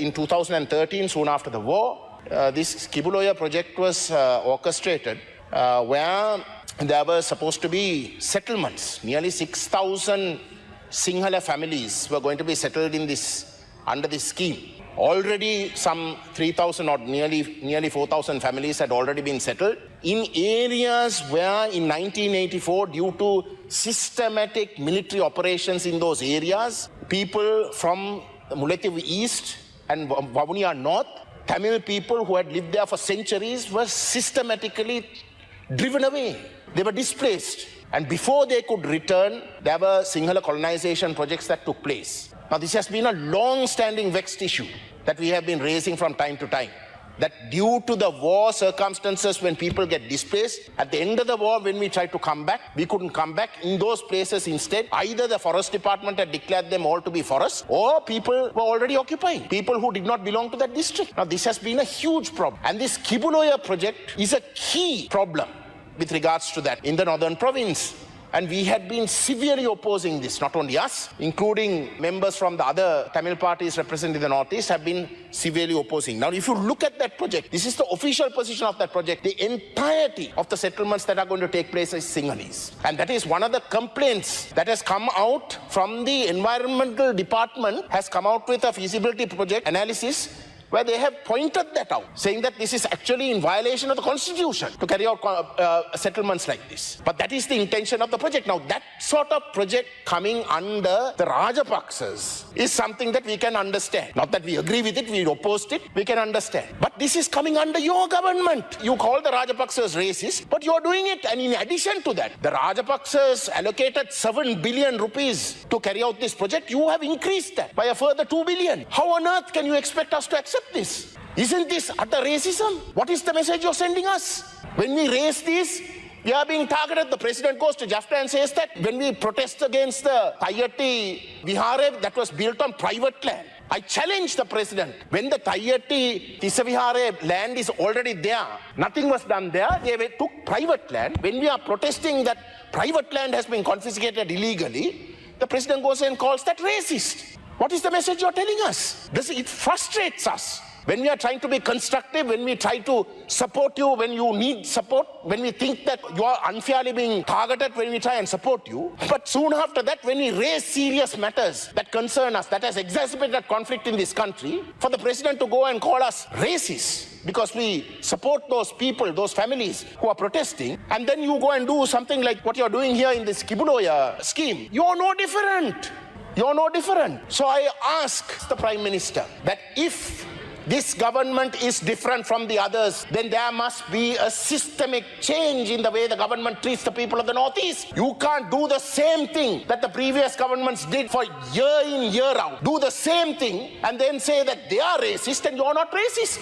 In 2013, soon after the war, this Kibuloya project was orchestrated where there were supposed to be settlements. Nearly 6,000 Sinhala families were going to be settled in under this scheme. Already some 3,000 or nearly 4,000 families had already been settled in areas where in 1984, due to systematic military operations in those areas, people from Mullaitivu East and Vavuniya North, Tamil people who had lived there for centuries were systematically driven away. They were displaced. And before they could return, there were Sinhala colonization projects that took place. Now, this has been a long-standing vexed issue that we have been raising from time to time. That due to the war circumstances, when people get displaced, at the end of the war, when we tried to come back, we couldn't come back in those places. Instead, either the forest department had declared them all to be forests, or people were already occupying, people who did not belong to that district. Now, this has been a huge problem. And this Kibuloya project is a key problem with regards to that in the northern province. And we had been severely opposing this, not only us, including members from the other Tamil parties representing the Northeast have been severely opposing. Now, if you look at that project, this is the official position of that project. The entirety of the settlements that are going to take place is Sinhalese. And that is one of the complaints that has come out from the environmental department, has come out with a feasibility project analysis where they have pointed that out, saying that this is actually in violation of the constitution to carry out settlements like this. But that is the intention of the project. Now, that sort of project coming under the Rajapaksas is something that we can understand. Not that we agree with it, we opposed it, we can understand. But this is coming under your government. You call the Rajapaksas racist, but you're doing it. And in addition to that, the Rajapaksas allocated 7 billion rupees to carry out this project. You have increased that by a further 2 billion. How on earth can you expect us to accept this? Isn't this utter racism? What is the message you're sending us? When we raise this, we are being targeted. The president goes to govt and says that when we protest against the Thayyatti Vihare that was built on private land, I challenge the president. When the Thayyatti Tisavihare land is already there, nothing was done there, they took private land. When we are protesting that private land has been confiscated illegally, the president goes and calls that racist. What is the message you're telling us? It frustrates us. When we are trying to be constructive, when we try to support you, when you need support, when we think that you are unfairly being targeted, when we try and support you. But soon after that, when we raise serious matters that concern us, that has exacerbated conflict in this country, for the president to go and call us racist because we support those people, those families who are protesting, and then you go and do something like what you're doing here in this Kibuloya scheme, you're no different. You're no different. So I ask the Prime Minister that if this government is different from the others, then there must be a systemic change in the way the government treats the people of the Northeast. You can't do the same thing that the previous governments did for year in, year out. Do the same thing and then say that they are racist and you're not racist.